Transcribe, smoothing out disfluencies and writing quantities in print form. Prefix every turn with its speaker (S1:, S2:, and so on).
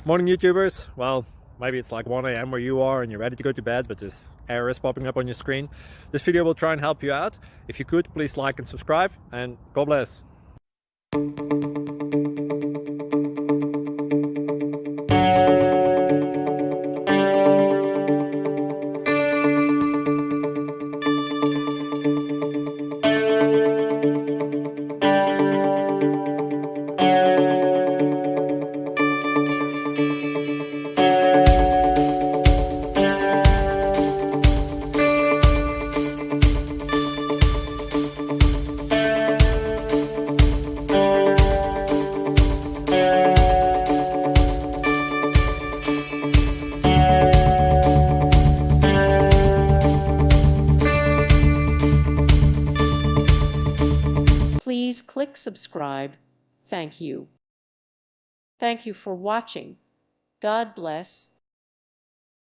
S1: Morning YouTubers. Well, maybe it's like 1 a.m. where you are and you're ready to go to bed, but this error is popping up on your screen. This video will try and help you out. If you could, please like and subscribe, and God bless.
S2: Please click subscribe. Thank you. Thank you for watching. God bless.